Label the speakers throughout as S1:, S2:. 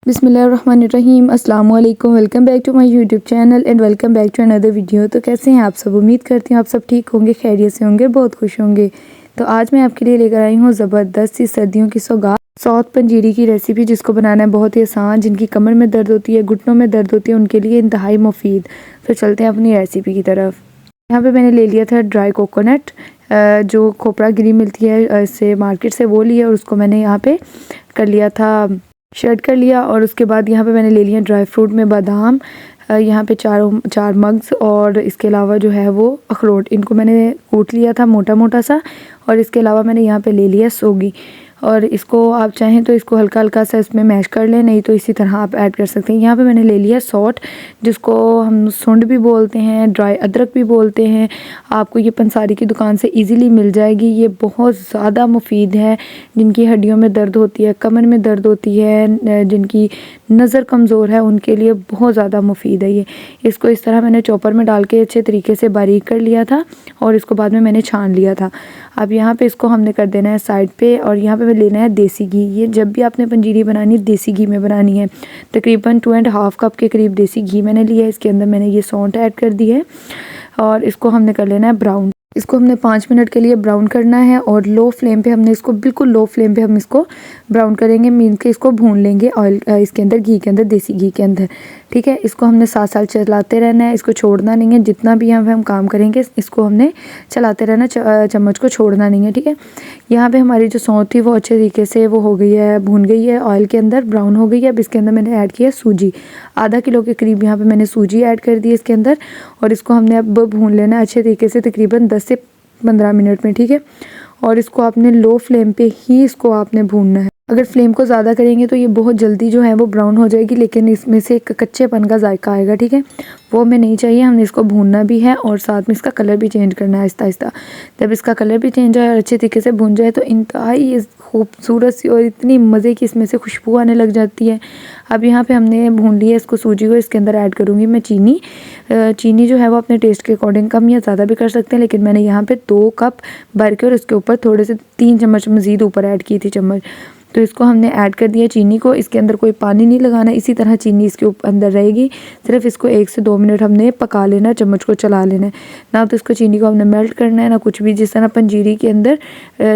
S1: बिस्मिल्लाहिर्रहमानिर्रहीम अस्सलाम वालेकुम। Welcome back to my YouTube channel and welcome back to another video. तो कैसे हैं आप सब? उम्मीद करती हूँ आप सब ठीक होंगे, खैरियत से होंगे, बहुत खुश होंगे। तो आज मैं आपके लिए लेकर आई हूँ ज़बरदस्त सी सर्दियों की सौगात, सौत पंजीरी की रेसिपी, जिसको बनाना है बहुत ही आसान। जिनकी कमर में दर्द होती है, घुटनों में दर्द होती है, उनके लिए इंतहाई मुफीद। तो चलते हैं अपनी रेसिपी की तरफ। यहाँ पे मैंने ले लिया था ड्राई कोकोनट, जो खोपरा गिरी मिलती है इससे मार्केट से, वो लिया और उसको मैंने यहाँ पे कर लिया था, शर्ट कर लिया। और उसके बाद यहाँ पे मैंने ले लिया ड्राई फ्रूट में बादाम, यहाँ पे चार मग्स, और इसके अलावा जो है वो अखरोट, इनको मैंने कूट लिया था मोटा मोटा सा। और इसके अलावा मैंने यहाँ पे ले लिया सोगी, और इसको आप चाहें तो इसको हल्का हल्का सा इसमें मैश कर लें, नहीं तो इसी तरह आप ऐड कर सकते हैं। यहाँ पे मैंने ले लिया सौट, जिसको हम सुंड भी बोलते हैं, ड्राई अदरक भी बोलते हैं। आपको ये पंसारी की दुकान से इजीली मिल जाएगी। ये बहुत ज़्यादा मुफीद है। जिनकी हड्डियों में दर्द होती है, कमर में दर्द होती है, जिनकी नज़र कमज़ोर है, उनके लिए बहुत ज़्यादा मुफीद है ये। इसको इस तरह मैंने चॉपर में डाल के अच्छे तरीके से बारीक कर लिया था, और इसको बाद में मैंने छान लिया था। अब यहाँ पे इसको हमने कर देना है साइड पे, और यहाँ पे लेना है देसी घी। ये जब भी आपने पंजीरी बनानी है देसी घी में बनानी है। तकरीबन 2.5 कप के करीब देसी घी मैंने लिया है। इसके अंदर मैंने ये सौंठ ऐड कर दी है, और इसको हमने कर लेना है ब्राउन। इसको हमने 5 मिनट के लिए ब्राउन करना है, और लो फ्लेम पे हमने इसको, बिल्कुल लो फ्लेम पे हम इसको ब्राउन करेंगे, मीन के इसको भून लेंगे ऑयल इसके अंदर, घी के अंदर, देसी घी के अंदर। ठीक है, इसको हमने साथ साथ चलाते रहना है, इसको छोड़ना नहीं है। जितना भी यहाँ पे हम काम करेंगे इसको हमने चलाते रहना, चम्मच को छोड़ना नहीं है। ठीक है, यहाँ पे हमारी जो सौंठ थी वो अच्छे तरीके से वो हो गई है, भून गई है ऑयल के अंदर, ब्राउन हो गई है। अब इसके अंदर मैंने ऐड किया सूजी, आधा किलो के करीब यहाँ पे मैंने सूजी ऐड कर दी इसके अंदर, और इसको हमने अब भून लेना है अच्छे तरीके से, तकरीबन 10 से 15 मिनट में। ठीक है, और इसको आपने लो फ्लेम पे ही इसको आपने भूनना है। अगर फ्लेम को ज़्यादा करेंगे तो ये बहुत जल्दी जो है वो ब्राउन हो जाएगी, लेकिन इसमें से एक कच्चेपन का जायका आएगा। ठीक है, वो हमें नहीं चाहिए। हमने इसको भूनना भी है, और साथ में इसका कलर भी चेंज करना है आहिस्ता आहिस्ता। जब इसका कलर भी चेंज हो और अच्छे तरीके से भून जाए तो इंतहाई खूबसूरत सी और इतनी मज़े की इसमें से खुशबू आने लग जाती है। अब यहाँ पे हमने भून लिया इसको, सूजी को। इसके अंदर ऐड करूँगी मैं चीनी। चीनी जो है वो अपने टेस्ट के अकॉर्डिंग कम या ज़्यादा भी कर सकते हैं, लेकिन मैंने यहाँ पे 2 कप भर के, और इसके ऊपर थोड़े से 3 चम्मच मज़ीद ऊपर ऐड की थी चम्मच। तो इसको हमने ऐड कर दिया चीनी को। इसके अंदर कोई पानी नहीं लगाना, इसी तरह चीनी इसके अंदर रहेगी। सिर्फ इसको 1 से 2 मिनट हमने पका लेना, चम्मच को चला लेना है। ना तो इसको चीनी को हमने मेल्ट करना है, ना कुछ भी। जिस तरह पंजीरी के अंदर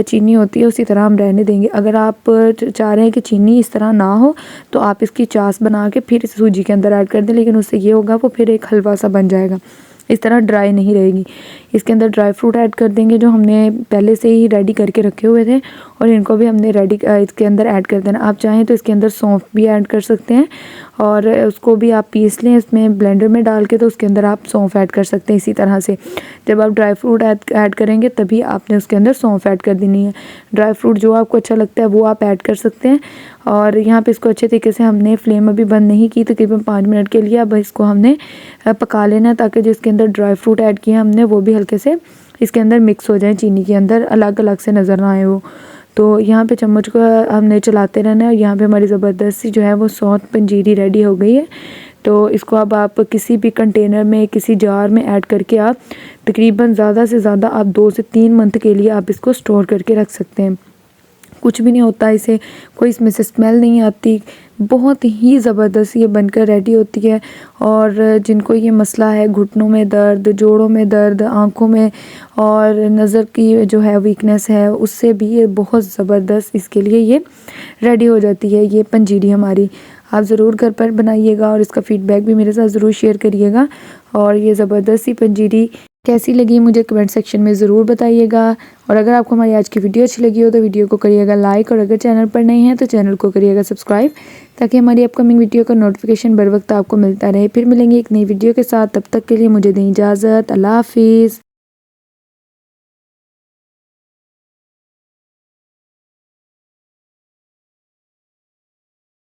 S1: चीनी होती है उसी तरह हम रहने देंगे। अगर आप चाह रहे हैं कि चीनी इस तरह ना हो तो आप इसकी चास बना के फिर सूजी के अंदर ऐड कर दें, लेकिन उससे ये होगा वो फिर एक हलवा सा बन जाएगा, इस तरह ड्राई नहीं रहेगी। इसके अंदर ड्राई फ्रूट ऐड कर देंगे जो हमने पहले से ही रेडी करके रखे हुए थे, और इनको भी हमने रेडी इसके अंदर ऐड कर देना। आप चाहें तो इसके अंदर सौंफ भी ऐड कर सकते हैं, और उसको भी आप पीस लें इसमें ब्लेंडर में डाल के, तो उसके अंदर आप सौंफ ऐड कर सकते हैं। इसी तरह से जब आप ड्राई फ्रूट ऐड करेंगे तभी आपने उसके अंदर सौंफ ऐड कर देनी है। ड्राई फ्रूट जो आपको अच्छा लगता है वो आप ऐड कर सकते हैं। और यहाँ पे इसको अच्छे तरीके से हमने फ्लेम अभी बंद नहीं की, तकरीबन 5 मिनट के लिए। अब इसको हमने पका लेना, ताकि जिसके अंदर ड्राई फ्रूट ऐड किया हमने वो भी हल्के से इसके अंदर मिक्स हो जाए, चीनी के अंदर अलग अलग से नज़र ना आए वो। तो यहाँ पे चम्मच को हमने चलाते रहना है, और यहाँ पे हमारी ज़बरदस्त सी जो है वो सौंठ पंजीरी रेडी हो गई है। तो इसको अब आप किसी भी कंटेनर में, किसी जार में ऐड करके आप तकरीबन ज़्यादा से ज़्यादा आप 2 से 3 मंथ के लिए आप इसको स्टोर करके रख सकते हैं। कुछ भी नहीं होता इसे, कोई इसमें से स्मेल नहीं आती, बहुत ही ज़बरदस्त ये बनकर रेडी होती है। और जिनको ये मसला है, घुटनों में दर्द, जोड़ों में दर्द, आँखों में, और नज़र की जो है वीकनेस है, उससे भी ये बहुत ज़बरदस्त इसके लिए ये रेडी हो जाती है ये पंजीरी हमारी। आप ज़रूर घर पर बनाइएगा, और इसका फ़ीडबैक भी मेरे साथ ज़रूर शेयर करिएगा। और ये ज़बरदस्त सी पंजीरी कैसी लगी मुझे कमेंट सेक्शन में ज़रूर बताइएगा। और अगर आपको हमारी आज की वीडियो अच्छी लगी हो तो वीडियो को करिएगा लाइक, और अगर चैनल पर नए हैं तो चैनल को करिएगा सब्सक्राइब, ताकि हमारी अपकमिंग वीडियो का नोटिफिकेशन बर वक्त आपको मिलता रहे। फिर मिलेंगे एक नई वीडियो के साथ, तब तक के लिए मुझे दें इजाज़त। अल्लाह हाफिज़।